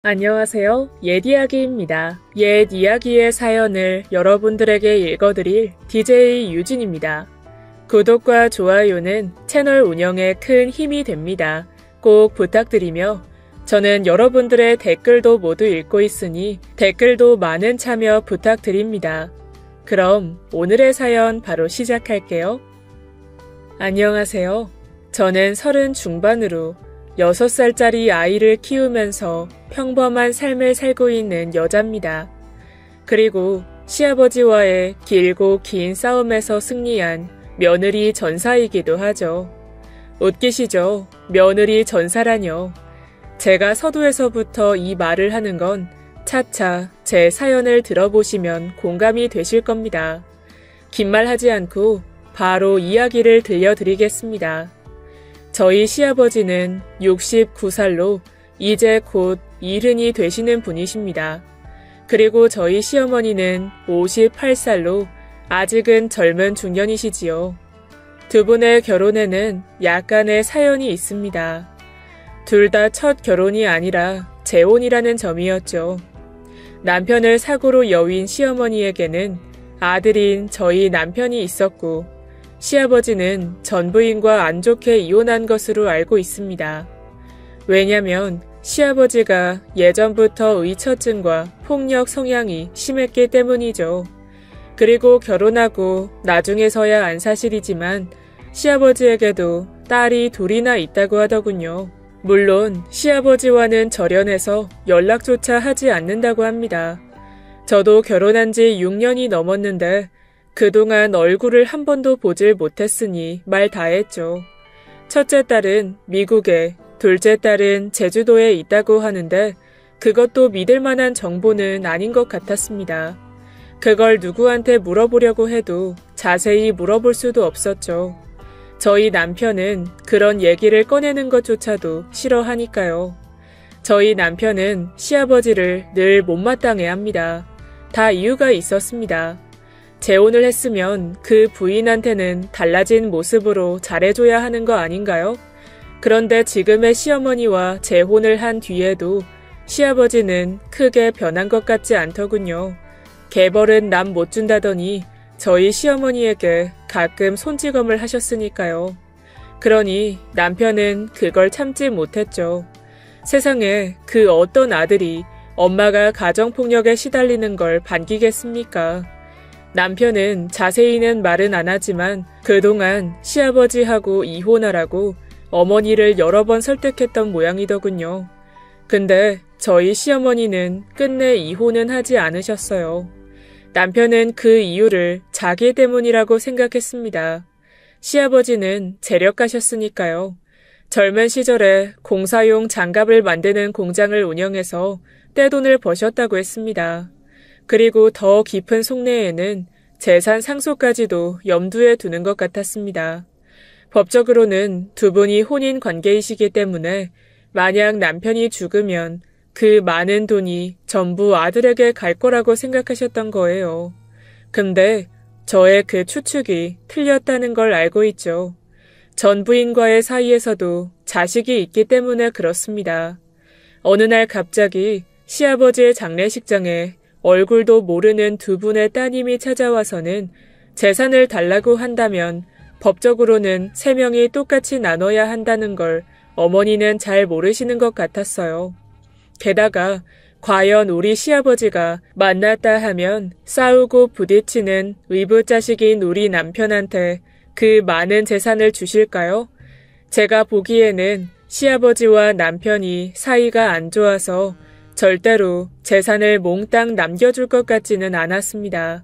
안녕하세요. 옛이야기입니다. 옛이야기의 사연을 여러분들에게 읽어드릴 DJ 유진입니다. 구독과 좋아요는 채널 운영에 큰 힘이 됩니다. 꼭 부탁드리며 저는 여러분들의 댓글도 모두 읽고 있으니 댓글도 많은 참여 부탁드립니다. 그럼 오늘의 사연 바로 시작할게요. 안녕하세요. 저는 30 중반으로 6살짜리 아이를 키우면서 평범한 삶을 살고 있는 여자입니다. 그리고 시아버지와의 길고 긴 싸움에서 승리한 며느리 전사이기도 하죠. 웃기시죠? 며느리 전사라뇨. 제가 서두에서부터 이 말을 하는 건 차차 제 사연을 들어보시면 공감이 되실 겁니다. 긴 말 하지 않고 바로 이야기를 들려드리겠습니다. 저희 시아버지는 69살로 이제 곧 70이 되시는 분이십니다. 그리고 저희 시어머니는 58살로 아직은 젊은 중년이시지요. 두 분의 결혼에는 약간의 사연이 있습니다. 둘 다 첫 결혼이 아니라 재혼이라는 점이었죠. 남편을 사고로 여윈 시어머니에게는 아들인 저희 남편이 있었고 시아버지는 전 부인과 안 좋게 이혼한 것으로 알고 있습니다. 왜냐면 시아버지가 예전부터 의처증과 폭력 성향이 심했기 때문이죠. 그리고 결혼하고 나중에서야 안 사실이지만 시아버지에게도 딸이 둘이나 있다고 하더군요. 물론 시아버지와는 절연해서 연락조차 하지 않는다고 합니다. 저도 결혼한 지 6년이 넘었는데 그동안 얼굴을 한 번도 보질 못했으니 말 다했죠. 첫째 딸은 미국에, 둘째 딸은 제주도에 있다고 하는데 그것도 믿을 만한 정보는 아닌 것 같았습니다. 그걸 누구한테 물어보려고 해도 자세히 물어볼 수도 없었죠. 저희 남편은 그런 얘기를 꺼내는 것조차도 싫어하니까요. 저희 남편은 시아버지를 늘 못마땅해합니다. 다 이유가 있었습니다. 재혼을 했으면 그 부인한테는 달라진 모습으로 잘해줘야 하는 거 아닌가요? 그런데 지금의 시어머니와 재혼을 한 뒤에도 시아버지는 크게 변한 것 같지 않더군요. 개벌은 남 못 준다더니 저희 시어머니에게 가끔 손찌검을 하셨으니까요. 그러니 남편은 그걸 참지 못했죠. 세상에 그 어떤 아들이 엄마가 가정폭력에 시달리는 걸 반기겠습니까? 남편은 자세히는 말은 안 하지만 그동안 시아버지하고 이혼하라고 어머니를 여러 번 설득했던 모양이더군요. 근데 저희 시어머니는 끝내 이혼은 하지 않으셨어요. 남편은 그 이유를 자기 때문이라고 생각했습니다. 시아버지는 재력가셨으니까요. 젊은 시절에 공사용 장갑을 만드는 공장을 운영해서 떼돈을 버셨다고 했습니다. 그리고 더 깊은 속내에는 재산 상속까지도 염두에 두는 것 같았습니다. 법적으로는 두 분이 혼인 관계이시기 때문에 만약 남편이 죽으면 그 많은 돈이 전부 아들에게 갈 거라고 생각하셨던 거예요. 근데 저의 그 추측이 틀렸다는 걸 알고 있죠. 전 부인과의 사이에서도 자식이 있기 때문에 그렇습니다. 어느 날 갑자기 시아버지의 장례식장에 얼굴도 모르는 두 분의 따님이 찾아와서는 재산을 달라고 한다면 법적으로는 3명이 똑같이 나눠야 한다는 걸 어머니는 잘 모르시는 것 같았어요. 게다가 과연 우리 시아버지가 만났다 하면 싸우고 부딪히는 의붓자식인 우리 남편한테 그 많은 재산을 주실까요? 제가 보기에는 시아버지와 남편이 사이가 안 좋아서 절대로 재산을 몽땅 남겨줄 것 같지는 않았습니다.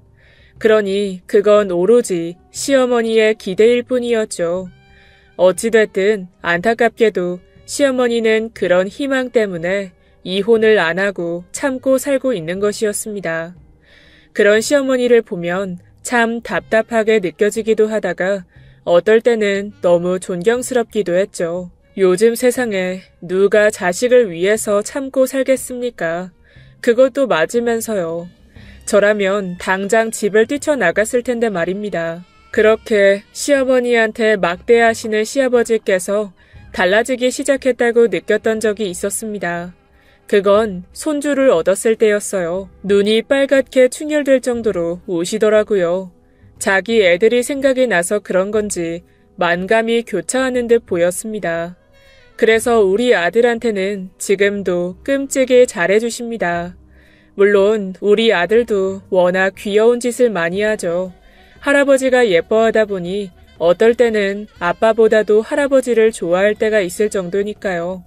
그러니 그건 오로지 시어머니의 기대일 뿐이었죠. 어찌됐든 안타깝게도 시어머니는 그런 희망 때문에 이혼을 안 하고 참고 살고 있는 것이었습니다. 그런 시어머니를 보면 참 답답하게 느껴지기도 하다가 어떨 때는 너무 존경스럽기도 했죠. 요즘 세상에 누가 자식을 위해서 참고 살겠습니까? 그것도 맞으면서요. 저라면 당장 집을 뛰쳐나갔을 텐데 말입니다. 그렇게 시어머니한테 막대하시는 시아버지께서 달라지기 시작했다고 느꼈던 적이 있었습니다. 그건 손주를 얻었을 때였어요. 눈이 빨갛게 충혈될 정도로 우시더라고요. 자기 애들이 생각이 나서 그런 건지 만감이 교차하는 듯 보였습니다. 그래서 우리 아들한테는 지금도 끔찍이 잘해주십니다. 물론 우리 아들도 워낙 귀여운 짓을 많이 하죠. 할아버지가 예뻐하다 보니 어떨 때는 아빠보다도 할아버지를 좋아할 때가 있을 정도니까요.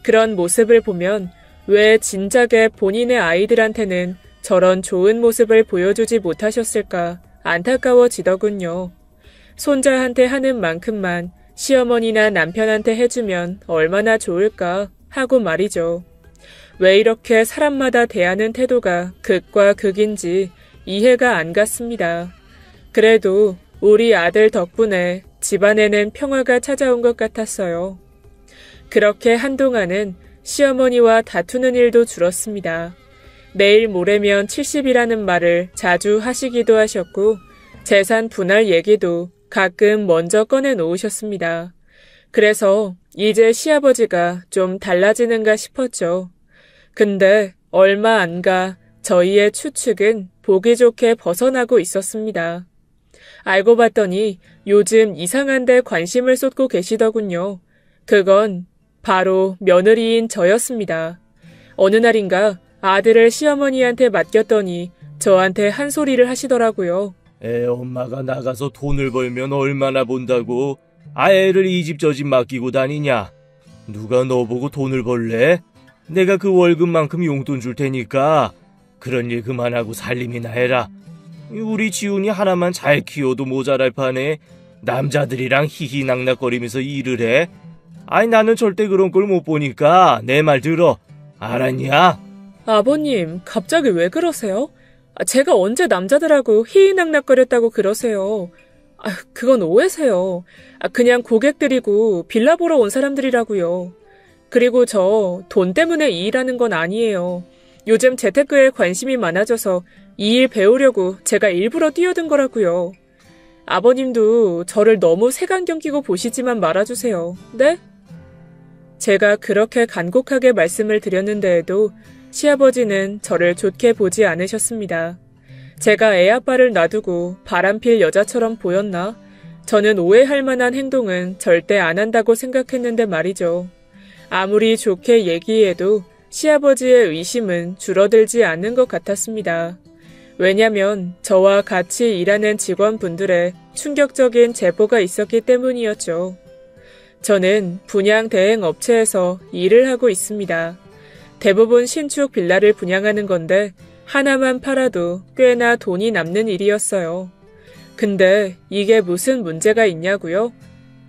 그런 모습을 보면 왜 진작에 본인의 아이들한테는 저런 좋은 모습을 보여주지 못하셨을까 안타까워지더군요. 손자한테 하는 만큼만 시어머니나 남편한테 해주면 얼마나 좋을까 하고 말이죠. 왜 이렇게 사람마다 대하는 태도가 극과 극인지 이해가 안 갔습니다. 그래도 우리 아들 덕분에 집안에는 평화가 찾아온 것 같았어요. 그렇게 한동안은 시어머니와 다투는 일도 줄었습니다. 내일 모레면 70이라는 말을 자주 하시기도 하셨고 재산 분할 얘기도 가끔 먼저 꺼내놓으셨습니다. 그래서 이제 시아버지가 좀 달라지는가 싶었죠. 근데 얼마 안 가 저희의 추측은 보기 좋게 벗어나고 있었습니다. 알고 봤더니 요즘 이상한 데 관심을 쏟고 계시더군요. 그건 바로 며느리인 저였습니다. 어느 날인가 아들을 시어머니한테 맡겼더니 저한테 한 소리를 하시더라고요. 엄마가 나가서 돈을 벌면 얼마나 본다고 애를 이 집 저 집 맡기고 다니냐. 누가 너 보고 돈을 벌래? 내가 그 월급만큼 용돈 줄 테니까 그런 일 그만하고 살림이나 해라. 우리 지훈이 하나만 잘 키워도 모자랄 판에 남자들이랑 히히낙낙거리면서 일을 해. 나는 절대 그런 걸 못 보니까 내 말 들어. 알았냐? 아버님, 갑자기 왜 그러세요? 제가 언제 남자들하고 희희낙낙거렸다고 그러세요. 그건 오해세요. 그냥 고객들이고 빌라 보러 온 사람들이라고요. 그리고 저 돈 때문에 이 일하는 건 아니에요. 요즘 재테크에 관심이 많아져서 이 일 배우려고 제가 일부러 뛰어든 거라고요. 아버님도 저를 너무 색안경 끼고 보시지만 말아주세요. 네? 제가 그렇게 간곡하게 말씀을 드렸는데도 시아버지는 저를 좋게 보지 않으셨습니다. 제가 애아빠를 놔두고 바람필 여자처럼 보였나? 저는 오해할 만한 행동은 절대 안 한다고 생각했는데 말이죠. 아무리 좋게 얘기해도 시아버지의 의심은 줄어들지 않는 것 같았습니다. 왜냐면 저와 같이 일하는 직원분들의 충격적인 제보가 있었기 때문이었죠. 저는 분양 대행 업체에서 일을 하고 있습니다. 대부분 신축 빌라를 분양하는 건데 하나만 팔아도 꽤나 돈이 남는 일이었어요. 근데 이게 무슨 문제가 있냐고요?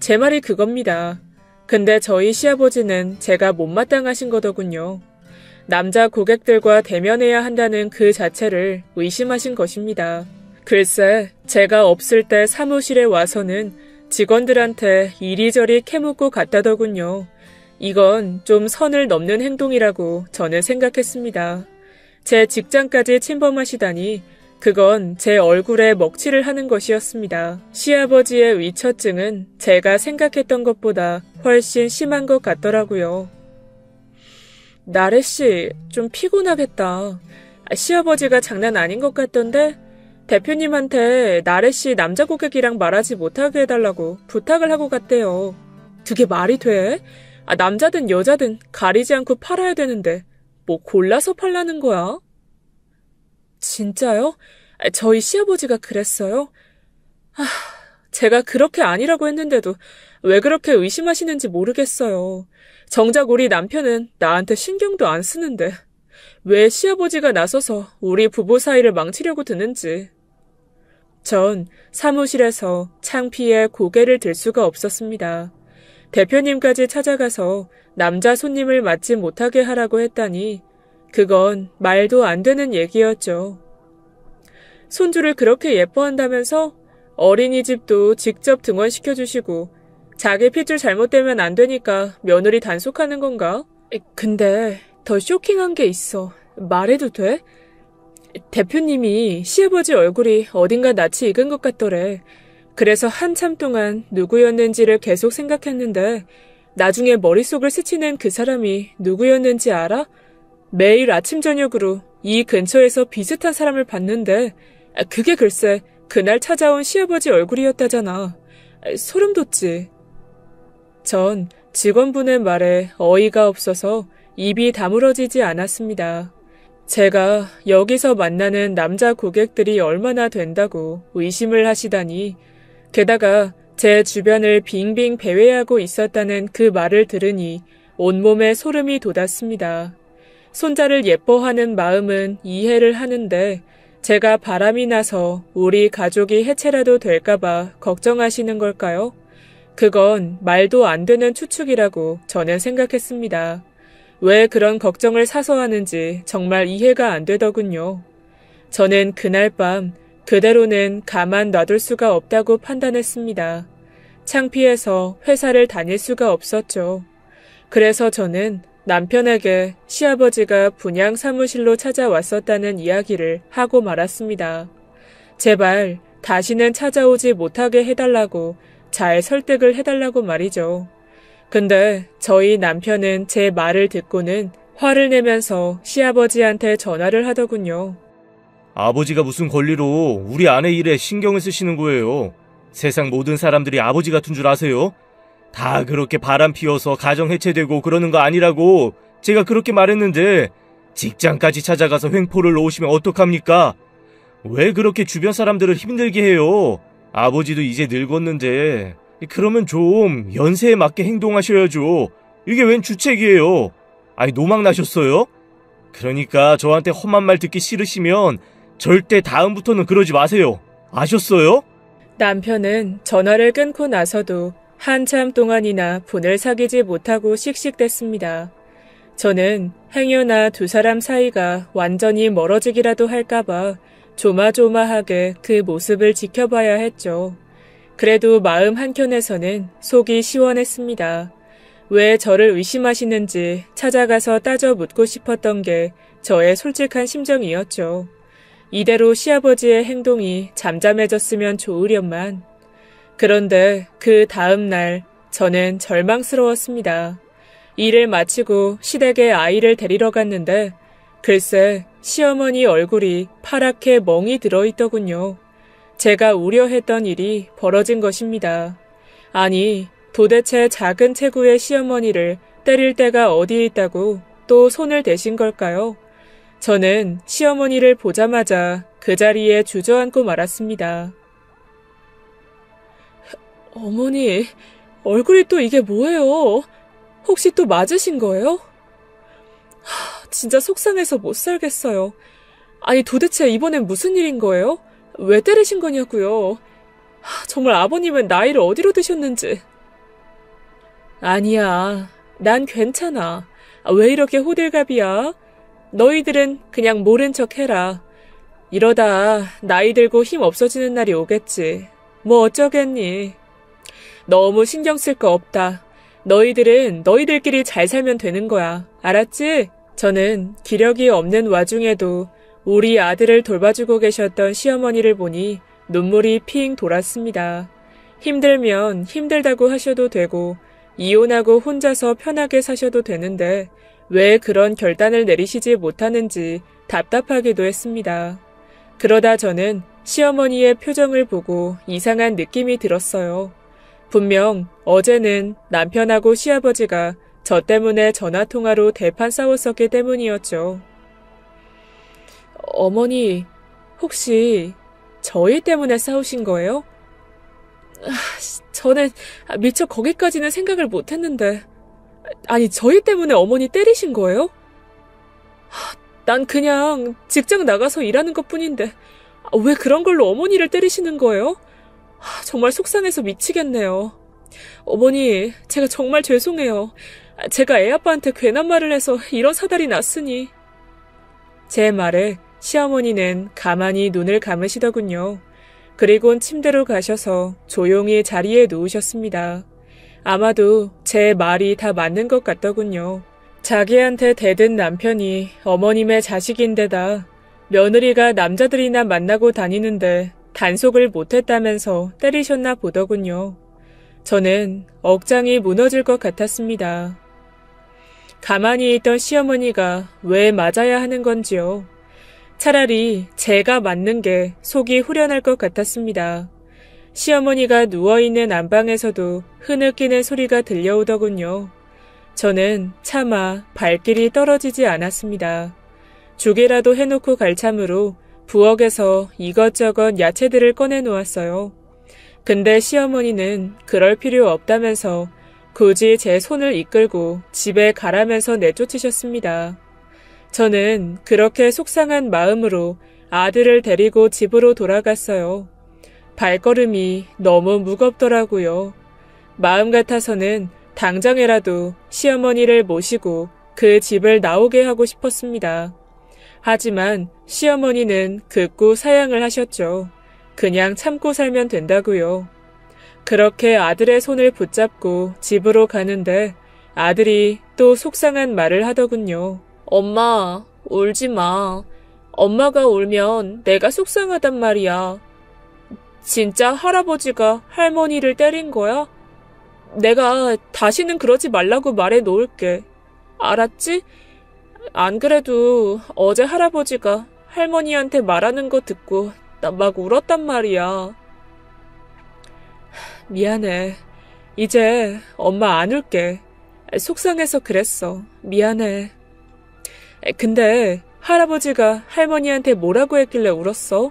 제 말이 그겁니다. 근데 저희 시아버지는 제가 못마땅하신 거더군요. 남자 고객들과 대면해야 한다는 그 자체를 의심하신 것입니다. 글쎄, 제가 없을 때 사무실에 와서는 직원들한테 이리저리 캐묻고 갔다더군요. 이건 좀 선을 넘는 행동이라고 저는 생각했습니다. 제 직장까지 침범하시다니 그건 제 얼굴에 먹칠을 하는 것이었습니다. 시아버지의 위처증은 제가 생각했던 것보다 훨씬 심한 것 같더라고요. 나래씨, 좀 피곤하겠다. 시아버지가 장난 아닌 것 같던데? 대표님한테 나래씨 남자 고객이랑 말하지 못하게 해달라고 부탁을 하고 갔대요. 그게 말이 돼? 남자든 여자든 가리지 않고 팔아야 되는데 뭐 골라서 팔라는 거야? 진짜요? 저희 시아버지가 그랬어요? 제가 그렇게 아니라고 했는데도 왜 그렇게 의심하시는지 모르겠어요. 정작 우리 남편은 나한테 신경도 안 쓰는데 왜 시아버지가 나서서 우리 부부 사이를 망치려고 드는지. 전 사무실에서 창피해 고개를 들 수가 없었습니다. 대표님까지 찾아가서 남자 손님을 맞지 못하게 하라고 했다니 그건 말도 안 되는 얘기였죠. 손주를 그렇게 예뻐한다면서 어린이집도 직접 등원시켜주시고 자기 핏줄 잘못되면 안 되니까 며느리 단속하는 건가? 근데 더 쇼킹한 게 있어. 말해도 돼? 대표님이 시아버지 얼굴이 어딘가 낯이 익은 것 같더래. 그래서 한참 동안 누구였는지를 계속 생각했는데 나중에 머릿속을 스치는 그 사람이 누구였는지 알아? 매일 아침 저녁으로 이 근처에서 비슷한 사람을 봤는데 그게 글쎄 그날 찾아온 시아버지 얼굴이었다잖아. 소름 돋지. 전 직원분의 말에 어이가 없어서 입이 다물어지지 않았습니다. 제가 여기서 만나는 남자 고객들이 얼마나 된다고 의심을 하시다니, 게다가 제 주변을 빙빙 배회하고 있었다는 그 말을 들으니 온몸에 소름이 돋았습니다. 손자를 예뻐하는 마음은 이해를 하는데 제가 바람이 나서 우리 가족이 해체라도 될까봐 걱정하시는 걸까요? 그건 말도 안 되는 추측이라고 저는 생각했습니다. 왜 그런 걱정을 사서 하는지 정말 이해가 안 되더군요. 저는 그날 밤 그대로는 가만 놔둘 수가 없다고 판단했습니다. 창피해서 회사를 다닐 수가 없었죠. 그래서 저는 남편에게 시아버지가 분양 사무실로 찾아왔었다는 이야기를 하고 말았습니다. 제발 다시는 찾아오지 못하게 해달라고 잘 설득을 해달라고 말이죠. 근데 저희 남편은 제 말을 듣고는 화를 내면서 시아버지한테 전화를 하더군요. 아버지가 무슨 권리로 우리 아내 일에 신경을 쓰시는 거예요? 세상 모든 사람들이 아버지 같은 줄 아세요? 다 그렇게 바람 피워서 가정 해체되고 그러는 거 아니라고 제가 그렇게 말했는데 직장까지 찾아가서 횡포를 놓으시면 어떡합니까? 왜 그렇게 주변 사람들을 힘들게 해요? 아버지도 이제 늙었는데 그러면 좀 연세에 맞게 행동하셔야죠. 이게 웬 주책이에요? 아니 노망 나셨어요? 그러니까 저한테 험한 말 듣기 싫으시면 절대 다음부터는 그러지 마세요. 아셨어요? 남편은 전화를 끊고 나서도 한참 동안이나 분을 사귀지 못하고 씩씩댔습니다. 저는 행여나 두 사람 사이가 완전히 멀어지기라도 할까봐 조마조마하게 그 모습을 지켜봐야 했죠. 그래도 마음 한켠에서는 속이 시원했습니다. 왜 저를 의심하시는지 찾아가서 따져 묻고 싶었던 게 저의 솔직한 심정이었죠. 이대로 시아버지의 행동이 잠잠해졌으면 좋으련만. 그런데 그 다음 날 저는 절망스러웠습니다. 일을 마치고 시댁에 아이를 데리러 갔는데 글쎄 시어머니 얼굴이 파랗게 멍이 들어있더군요. 제가 우려했던 일이 벌어진 것입니다. 아니 도대체 작은 체구의 시어머니를 때릴 데가 어디에 있다고 또 손을 대신 걸까요? 저는 시어머니를 보자마자 그 자리에 주저앉고 말았습니다. 어머니, 얼굴이 또 이게 뭐예요? 혹시 또 맞으신 거예요? 진짜 속상해서 못 살겠어요. 아니 도대체 이번엔 무슨 일인 거예요? 왜 때리신 거냐고요? 정말 아버님은 나이를 어디로 드셨는지. 아니야, 난 괜찮아. 왜 이렇게 호들갑이야? 너희들은 그냥 모른 척 해라. 이러다 나이 들고 힘 없어지는 날이 오겠지. 뭐 어쩌겠니? 너무 신경 쓸 거 없다. 너희들은 너희들끼리 잘 살면 되는 거야. 알았지? 저는 기력이 없는 와중에도 우리 아들을 돌봐주고 계셨던 시어머니를 보니 눈물이 핑 돌았습니다. 힘들면 힘들다고 하셔도 되고 이혼하고 혼자서 편하게 사셔도 되는데 왜 그런 결단을 내리시지 못하는지 답답하기도 했습니다. 그러다 저는 시어머니의 표정을 보고 이상한 느낌이 들었어요. 분명 어제는 남편하고 시아버지가 저 때문에 전화통화로 대판 싸웠었기 때문이었죠. 어머니, 혹시 저희 때문에 싸우신 거예요? 저는 미처 거기까지는 생각을 못했는데. 아니, 저희 때문에 어머니 때리신 거예요? 난 그냥 직장 나가서 일하는 것뿐인데 왜 그런 걸로 어머니를 때리시는 거예요? 정말 속상해서 미치겠네요. 어머니, 제가 정말 죄송해요. 제가 애아빠한테 괜한 말을 해서 이런 사달이 났으니. 제 말에 시어머니는 가만히 눈을 감으시더군요. 그리곤 침대로 가셔서 조용히 자리에 누우셨습니다. 아마도 제 말이 다 맞는 것 같더군요. 자기한테 대든 남편이 어머님의 자식인데다 며느리가 남자들이나 만나고 다니는데 단속을 못했다면서 때리셨나 보더군요. 저는 억장이 무너질 것 같았습니다. 가만히 있던 시어머니가 왜 맞아야 하는 건지요. 차라리 제가 맞는 게 속이 후련할 것 같았습니다. 시어머니가 누워있는 안방에서도 흐느끼는 소리가 들려오더군요. 저는 차마 발길이 떨어지지 않았습니다. 죽이라도 해놓고 갈 참으로 부엌에서 이것저것 야채들을 꺼내 놓았어요. 근데 시어머니는 그럴 필요 없다면서 굳이 제 손을 이끌고 집에 가라면서 내쫓으셨습니다. 저는 그렇게 속상한 마음으로 아들을 데리고 집으로 돌아갔어요. 발걸음이 너무 무겁더라고요. 마음 같아서는 당장이라도 시어머니를 모시고 그 집을 나오게 하고 싶었습니다. 하지만 시어머니는 극구 사양을 하셨죠. 그냥 참고 살면 된다고요. 그렇게 아들의 손을 붙잡고 집으로 가는데 아들이 또 속상한 말을 하더군요. 엄마, 울지 마. 엄마가 울면 내가 속상하단 말이야. 진짜 할아버지가 할머니를 때린 거야? 내가 다시는 그러지 말라고 말해 놓을게. 알았지? 안 그래도 어제 할아버지가 할머니한테 말하는 거 듣고 나 막 울었단 말이야. 미안해. 이제 엄마 안 울게. 속상해서 그랬어. 미안해. 근데 할아버지가 할머니한테 뭐라고 했길래 울었어?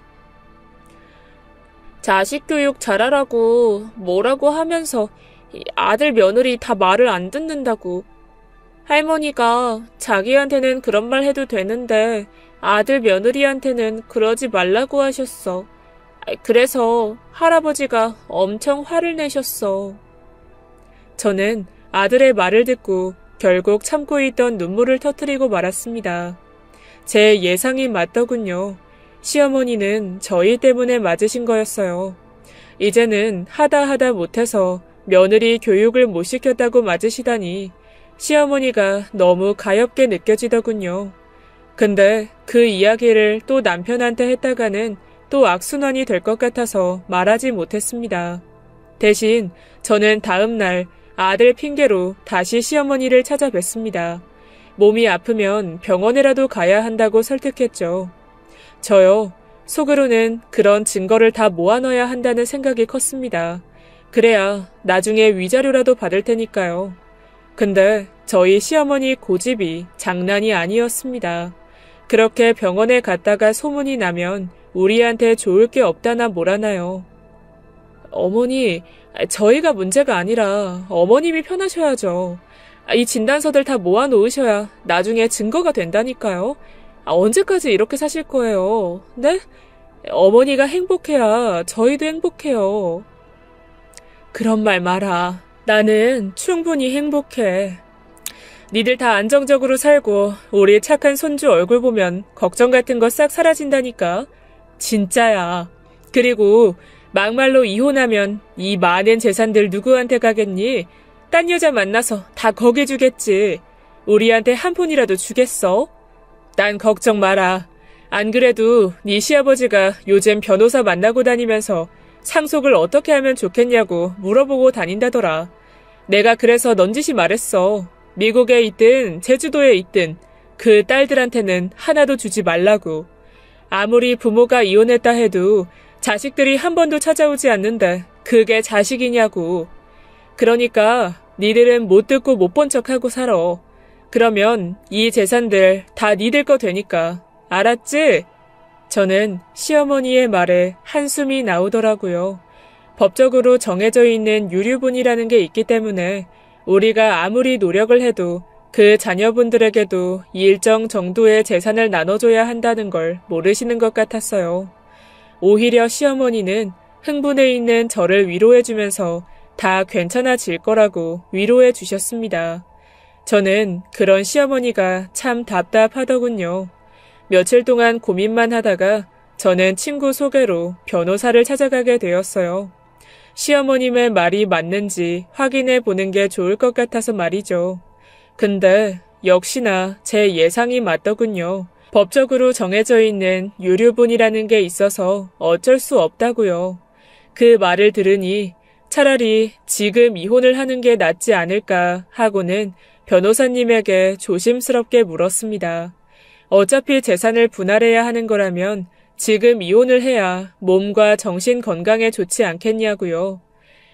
자식 교육 잘하라고 뭐라고 하면서 아들 며느리 다 말을 안 듣는다고. 할머니가 자기한테는 그런 말 해도 되는데 아들 며느리한테는 그러지 말라고 하셨어. 그래서 할아버지가 엄청 화를 내셨어. 저는 아들의 말을 듣고 결국 참고 있던 눈물을 터뜨리고 말았습니다. 제 예상이 맞더군요. 시어머니는 저희 때문에 맞으신 거였어요. 이제는 하다 못해서 며느리 교육을 못 시켰다고 맞으시다니 시어머니가 너무 가엽게 느껴지더군요. 근데 그 이야기를 또 남편한테 했다가는 또 악순환이 될 것 같아서 말하지 못했습니다. 대신 저는 다음 날 아들 핑계로 다시 시어머니를 찾아뵀습니다. 몸이 아프면 병원에라도 가야 한다고 설득했죠. 저요, 속으로는 그런 증거를 다 모아넣어야 한다는 생각이 컸습니다. 그래야 나중에 위자료라도 받을 테니까요. 근데 저희 시어머니 고집이 장난이 아니었습니다. 그렇게 병원에 갔다가 소문이 나면 우리한테 좋을 게 없다나 뭐라나요. 어머니, 저희가 문제가 아니라 어머님이 편하셔야죠. 이 진단서들 다 모아놓으셔야 나중에 증거가 된다니까요. 언제까지 이렇게 사실 거예요? 네? 어머니가 행복해야 저희도 행복해요. 그런 말 마라. 나는 충분히 행복해. 니들 다 안정적으로 살고 우리 착한 손주 얼굴 보면 걱정 같은 거 싹 사라진다니까. 진짜야. 그리고 막말로 이혼하면 이 많은 재산들 누구한테 가겠니? 딴 여자 만나서 다 거기 주겠지. 우리한테 한 푼이라도 주겠어? 난 걱정 마라. 안 그래도 네 시아버지가 요즘 변호사 만나고 다니면서 상속을 어떻게 하면 좋겠냐고 물어보고 다닌다더라. 내가 그래서 넌지시 말했어. 미국에 있든 제주도에 있든 그 딸들한테는 하나도 주지 말라고. 아무리 부모가 이혼했다 해도 자식들이 한 번도 찾아오지 않는데 그게 자식이냐고. 그러니까 니들은 못 듣고 못 본 척하고 살아. 그러면 이 재산들 다 니들 거 되니까. 알았지? 저는 시어머니의 말에 한숨이 나오더라고요. 법적으로 정해져 있는 유류분이라는 게 있기 때문에 우리가 아무리 노력을 해도 그 자녀분들에게도 일정 정도의 재산을 나눠줘야 한다는 걸 모르시는 것 같았어요. 오히려 시어머니는 흥분해 있는 저를 위로해주면서 다 괜찮아질 거라고 위로해 주셨습니다. 저는 그런 시어머니가 참 답답하더군요. 며칠 동안 고민만 하다가 저는 친구 소개로 변호사를 찾아가게 되었어요. 시어머님의 말이 맞는지 확인해 보는 게 좋을 것 같아서 말이죠. 근데 역시나 제 예상이 맞더군요. 법적으로 정해져 있는 유류분이라는 게 있어서 어쩔 수 없다고요. 그 말을 들으니 차라리 지금 이혼을 하는 게 낫지 않을까 하고는 변호사님에게 조심스럽게 물었습니다. 어차피 재산을 분할해야 하는 거라면 지금 이혼을 해야 몸과 정신 건강에 좋지 않겠냐고요.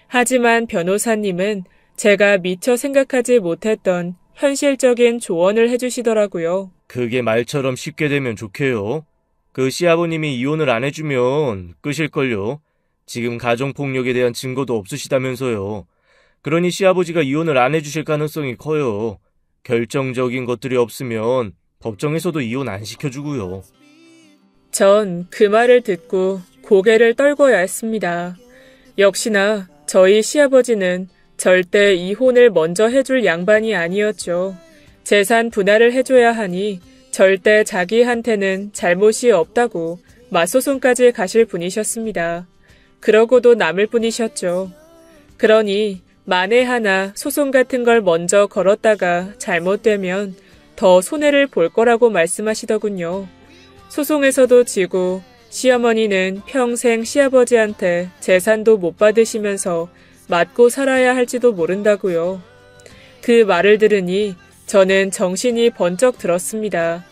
하지만 변호사님은 제가 미처 생각하지 못했던 현실적인 조언을 해주시더라고요. 그게 말처럼 쉽게 되면 좋게요. 그 시아버님이 이혼을 안 해주면 끝일걸요. 지금 가정폭력에 대한 증거도 없으시다면서요. 그러니 시아버지가 이혼을 안 해주실 가능성이 커요. 결정적인 것들이 없으면 법정에서도 이혼 안 시켜주고요. 전 그 말을 듣고 고개를 떨궈야 했습니다. 역시나 저희 시아버지는 절대 이혼을 먼저 해줄 양반이 아니었죠. 재산 분할을 해줘야 하니 절대 자기한테는 잘못이 없다고 맞소송까지 가실 분이셨습니다. 그러고도 남을 뿐이셨죠. 그러니 만에 하나 소송 같은 걸 먼저 걸었다가 잘못되면 더 손해를 볼 거라고 말씀하시더군요. 소송에서도 지고 시어머니는 평생 시아버지한테 재산도 못 받으시면서 맞고 살아야 할지도 모른다고요. 그 말을 들으니 저는 정신이 번쩍 들었습니다.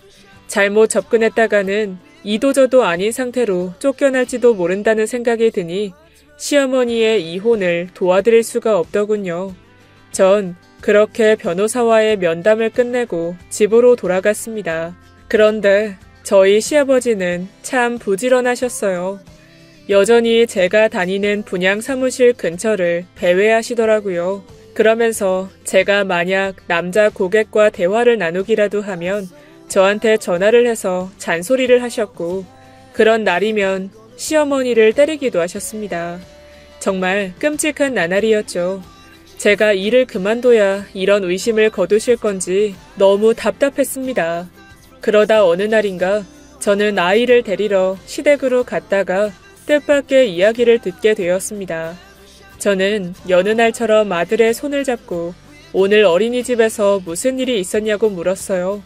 잘못 접근했다가는 이도저도 아닌 상태로 쫓겨날지도 모른다는 생각이 드니 시어머니의 이혼을 도와드릴 수가 없더군요. 전 그렇게 변호사와의 면담을 끝내고 집으로 돌아갔습니다. 그런데 저희 시아버지는 참 부지런하셨어요. 여전히 제가 다니는 분양 사무실 근처를 배회하시더라고요. 그러면서 제가 만약 남자 고객과 대화를 나누기라도 하면 저한테 전화를 해서 잔소리를 하셨고, 그런 날이면 시어머니를 때리기도 하셨습니다. 정말 끔찍한 나날이었죠. 제가 일을 그만둬야 이런 의심을 거두실 건지 너무 답답했습니다. 그러다 어느 날인가 저는 아이를 데리러 시댁으로 갔다가 뜻밖의 이야기를 듣게 되었습니다. 저는 여느 날처럼 아들의 손을 잡고 오늘 어린이집에서 무슨 일이 있었냐고 물었어요.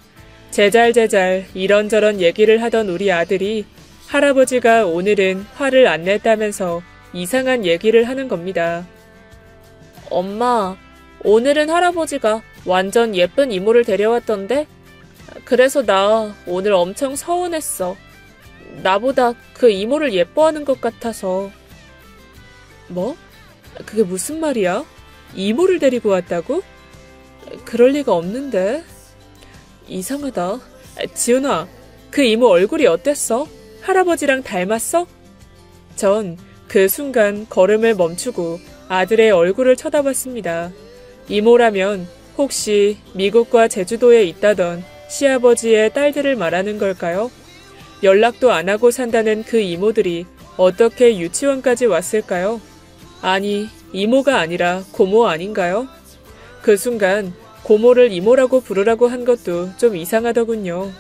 제잘제잘 이런저런 얘기를 하던 우리 아들이 할아버지가 오늘은 화를 안 냈다면서 이상한 얘기를 하는 겁니다. 엄마, 오늘은 할아버지가 완전 예쁜 이모를 데려왔던데? 그래서 나 오늘 엄청 서운했어. 나보다 그 이모를 예뻐하는 것 같아서. 뭐? 그게 무슨 말이야? 이모를 데리고 왔다고? 그럴 리가 없는데. 이상하다. 지훈아, 그 이모 얼굴이 어땠어? 할아버지랑 닮았어? 전 그 순간 걸음을 멈추고 아들의 얼굴을 쳐다봤습니다. 이모라면 혹시 미국과 제주도에 있다던 시아버지의 딸들을 말하는 걸까요? 연락도 안 하고 산다는 그 이모들이 어떻게 유치원까지 왔을까요? 아니, 이모가 아니라 고모 아닌가요? 그 순간 고모를 이모라고 부르라고 한 것도 좀 이상하더군요.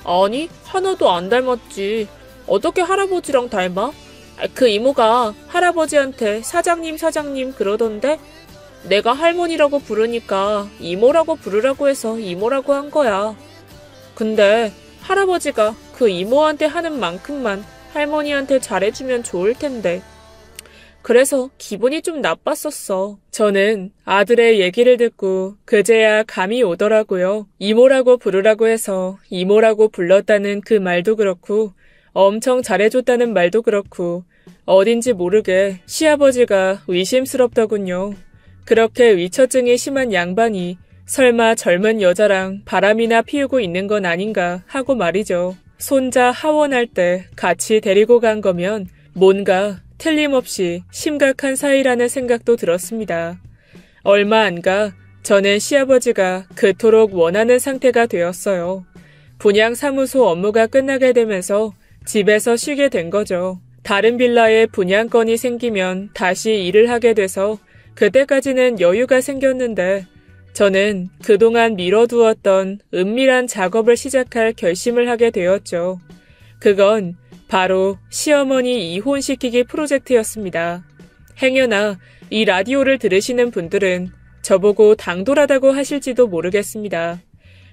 아니, 하나도 안 닮았지. 어떻게 할아버지랑 닮아? 그 이모가 할아버지한테 사장님 그러던데? 내가 할머니라고 부르니까 이모라고 부르라고 해서 이모라고 한 거야. 근데 할아버지가 그 이모한테 하는 만큼만 할머니한테 잘해주면 좋을 텐데. 그래서 기분이 좀 나빴었어. 저는 아들의 얘기를 듣고 그제야 감이 오더라고요. 이모라고 부르라고 해서 이모라고 불렀다는 그 말도 그렇고 엄청 잘해줬다는 말도 그렇고 어딘지 모르게 시아버지가 의심스럽더군요. 그렇게 위처증이 심한 양반이 설마 젊은 여자랑 바람이나 피우고 있는 건 아닌가 하고 말이죠. 손자 하원할 때 같이 데리고 간 거면 뭔가 틀림없이 심각한 사이라는 생각도 들었습니다. 얼마 안 가 저는 시아버지가 그토록 원하는 상태가 되었어요. 분양사무소 업무가 끝나게 되면서 집에서 쉬게 된 거죠. 다른 빌라에 분양건이 생기면 다시 일을 하게 돼서 그때까지는 여유가 생겼는데 저는 그동안 미뤄두었던 은밀한 작업을 시작할 결심을 하게 되었죠. 그건 바로 시어머니 이혼시키기 프로젝트였습니다. 행여나 이 라디오를 들으시는 분들은 저보고 당돌하다고 하실지도 모르겠습니다.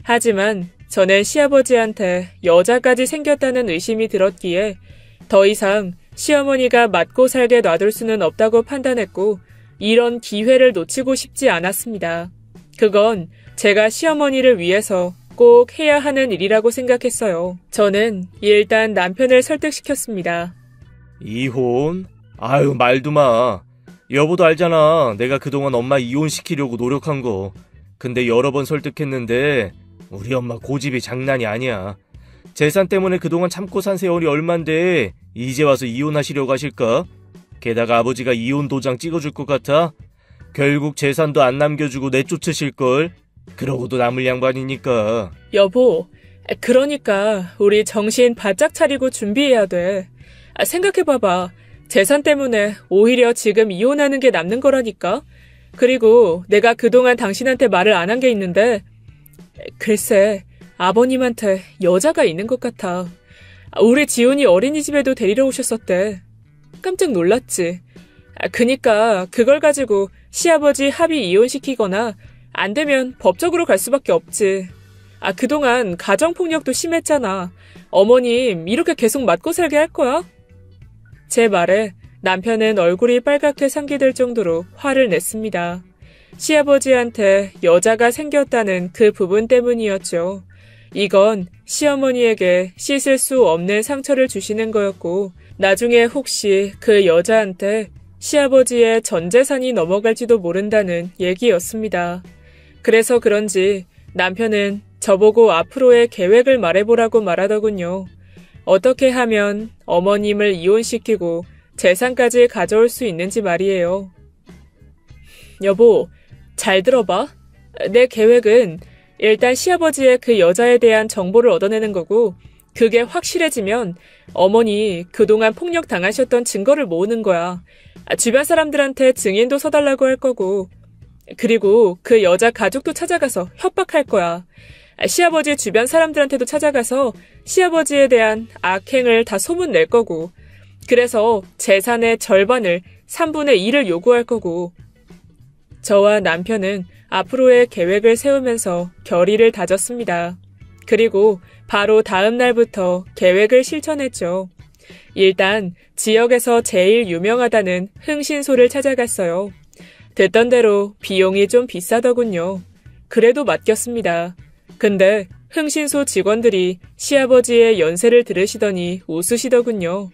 하지만 저는 시아버지한테 여자까지 생겼다는 의심이 들었기에 더 이상 시어머니가 맞고 살게 놔둘 수는 없다고 판단했고 이런 기회를 놓치고 싶지 않았습니다. 그건 제가 시어머니를 위해서 꼭 해야 하는 일이라고 생각했어요. 저는 일단 남편을 설득시켰습니다. 이혼? 아유, 말도 마. 여보도 알잖아. 내가 그동안 엄마 이혼시키려고 노력한 거. 근데 여러 번 설득했는데 우리 엄마 고집이 장난이 아니야. 재산 때문에 그동안 참고 산 세월이 얼만데 이제 와서 이혼하시려고 하실까? 게다가 아버지가 이혼 도장 찍어줄 것 같아? 결국 재산도 안 남겨주고 내쫓으실걸? 그러고도 남을 양반이니까. 여보, 그러니까 우리 정신 바짝 차리고 준비해야 돼. 생각해봐봐. 재산 때문에 오히려 지금 이혼하는 게 남는 거라니까? 그리고 내가 그동안 당신한테 말을 안 한 게 있는데 글쎄, 아버님한테 여자가 있는 것 같아. 우리 지훈이 어린이집에도 데리러 오셨었대. 깜짝 놀랐지. 그니까 그걸 가지고 시아버지 합의 이혼시키거나 안 되면 법적으로 갈 수밖에 없지. 그동안 가정폭력도 심했잖아. 어머님 이렇게 계속 맞고 살게 할 거야? 제 말에 남편은 얼굴이 빨갛게 상기될 정도로 화를 냈습니다. 시아버지한테 여자가 생겼다는 그 부분 때문이었죠. 이건 시어머니에게 씻을 수 없는 상처를 주시는 거였고 나중에 혹시 그 여자한테 시아버지의 전 재산이 넘어갈지도 모른다는 얘기였습니다. 그래서 그런지 남편은 저보고 앞으로의 계획을 말해보라고 말하더군요. 어떻게 하면 어머님을 이혼시키고 재산까지 가져올 수 있는지 말이에요. 여보, 잘 들어봐. 내 계획은 일단 시아버지의 그 여자에 대한 정보를 얻어내는 거고 그게 확실해지면 어머니 그동안 폭력 당하셨던 증거를 모으는 거야. 주변 사람들한테 증인도 서달라고 할 거고 그리고 그 여자 가족도 찾아가서 협박할 거야. 시아버지 주변 사람들한테도 찾아가서 시아버지에 대한 악행을 다 소문낼 거고 그래서 재산의 절반을 3분의 1을 요구할 거고 저와 남편은 앞으로의 계획을 세우면서 결의를 다졌습니다. 그리고 바로 다음 날부터 계획을 실천했죠. 일단 지역에서 제일 유명하다는 흥신소를 찾아갔어요. 듣던 대로 비용이 좀 비싸더군요. 그래도 맡겼습니다. 근데 흥신소 직원들이 시아버지의 연세를 들으시더니 웃으시더군요.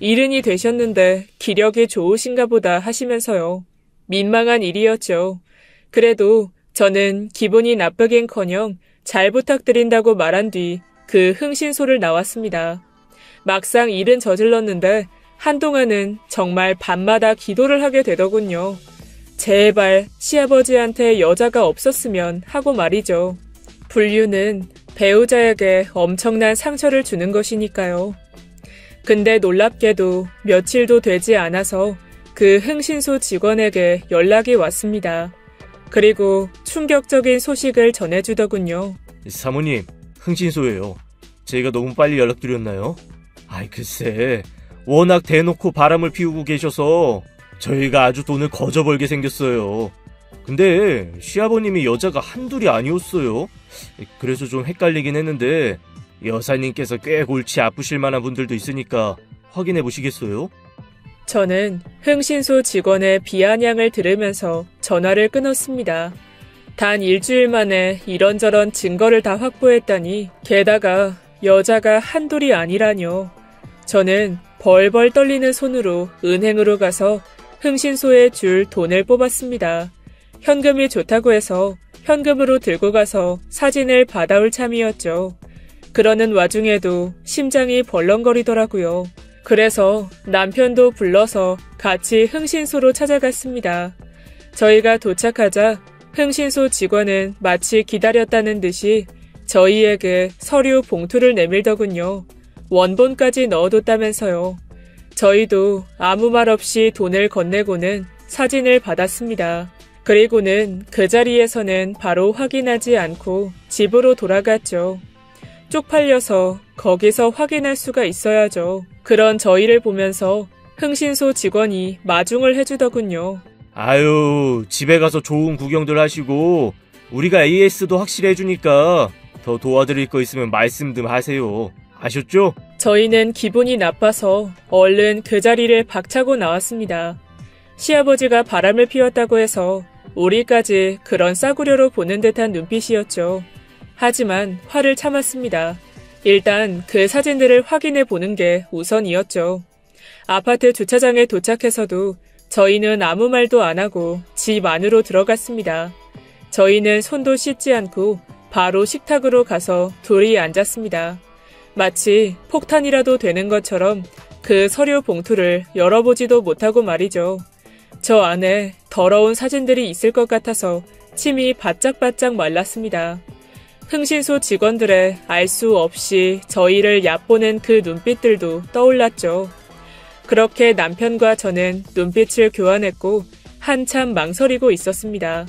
이른이 되셨는데 기력이 좋으신가 보다 하시면서요. 민망한 일이었죠. 그래도 저는 기분이 나쁘긴커녕 잘 부탁드린다고 말한 뒤 그 흥신소를 나왔습니다. 막상 일은 저질렀는데 한동안은 정말 밤마다 기도를 하게 되더군요. 제발 시아버지한테 여자가 없었으면 하고 말이죠. 불륜은 배우자에게 엄청난 상처를 주는 것이니까요. 근데 놀랍게도 며칠도 되지 않아서 그 흥신소 직원에게 연락이 왔습니다. 그리고 충격적인 소식을 전해주더군요. 사모님, 흥신소예요. 제가 너무 빨리 연락드렸나요? 글쎄, 워낙 대놓고 바람을 피우고 계셔서 저희가 아주 돈을 거저 벌게 생겼어요. 근데 시아버님이 여자가 한둘이 아니었어요. 그래서 좀 헷갈리긴 했는데 여사님께서 꽤 골치 아프실 만한 분들도 있으니까 확인해 보시겠어요? 저는 흥신소 직원의 비아냥을 들으면서 전화를 끊었습니다. 단 일주일 만에 이런저런 증거를 다 확보했다니 게다가 여자가 한둘이 아니라뇨. 저는 벌벌 떨리는 손으로 은행으로 가서 흥신소에 줄 돈을 뽑았습니다. 현금이 좋다고 해서 현금으로 들고 가서 사진을 받아올 참이었죠. 그러는 와중에도 심장이 벌렁거리더라고요. 그래서 남편도 불러서 같이 흥신소로 찾아갔습니다. 저희가 도착하자 흥신소 직원은 마치 기다렸다는 듯이 저희에게 서류 봉투를 내밀더군요. 원본까지 넣어뒀다면서요. 저희도 아무 말 없이 돈을 건네고는 사진을 받았습니다. 그리고는 그 자리에서는 바로 확인하지 않고 집으로 돌아갔죠. 쪽팔려서 거기서 확인할 수가 있어야죠. 그런 저희를 보면서 흥신소 직원이 마중을 해주더군요. 아유, 집에 가서 좋은 구경들 하시고 우리가 AS도 확실히 해주니까 더 도와드릴 거 있으면 말씀 좀 하세요. 아셨죠? 저희는 기분이 나빠서 얼른 그 자리를 박차고 나왔습니다. 시아버지가 바람을 피웠다고 해서 우리까지 그런 싸구려로 보는 듯한 눈빛이었죠. 하지만 화를 참았습니다. 일단 그 사진들을 확인해 보는 게 우선이었죠. 아파트 주차장에 도착해서도 저희는 아무 말도 안 하고 집 안으로 들어갔습니다. 저희는 손도 씻지 않고 바로 식탁으로 가서 둘이 앉았습니다. 마치 폭탄이라도 되는 것처럼 그 서류 봉투를 열어보지도 못하고 말이죠. 저 안에 더러운 사진들이 있을 것 같아서 침이 바짝바짝 말랐습니다. 흥신소 직원들의 알 수 없이 저희를 얕보는 그 눈빛들도 떠올랐죠. 그렇게 남편과 저는 눈빛을 교환했고 한참 망설이고 있었습니다.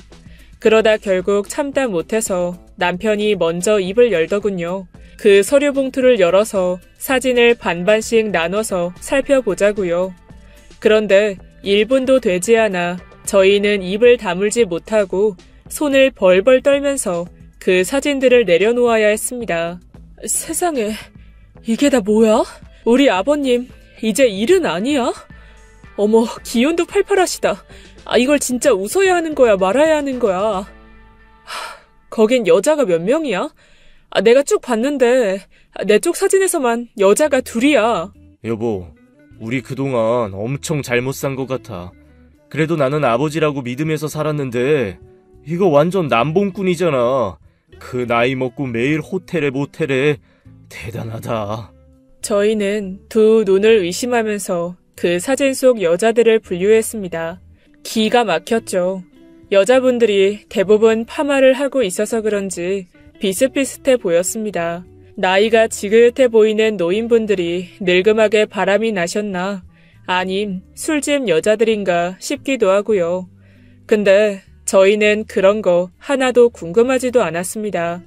그러다 결국 참다 못해서 남편이 먼저 입을 열더군요. 그 서류 봉투를 열어서 사진을 반반씩 나눠서 살펴보자고요. 그런데 1분도 되지 않아 저희는 입을 다물지 못하고 손을 벌벌 떨면서 그 사진들을 내려놓아야 했습니다. 세상에, 이게 다 뭐야? 우리 아버님 이제 일은 아니야? 어머, 기운도 팔팔하시다. 이걸 진짜 웃어야 하는 거야, 말아야 하는 거야. 거긴 여자가 몇 명이야? 내가 쭉 봤는데 내 쪽 사진에서만 여자가 둘이야. 여보, 우리 그동안 엄청 잘못 산 것 같아. 그래도 나는 아버지라고 믿으면서 살았는데 이거 완전 남봉꾼이잖아. 그 나이 먹고 매일 호텔에 모텔에. 대단하다. 저희는 두 눈을 의심하면서 그 사진 속 여자들을 분류했습니다. 기가 막혔죠. 여자분들이 대부분 파마를 하고 있어서 그런지 비슷비슷해 보였습니다. 나이가 지긋해 보이는 노인분들이 늙음하게 바람이 나셨나? 아님 술집 여자들인가 싶기도 하고요. 근데 저희는 그런 거 하나도 궁금하지도 않았습니다.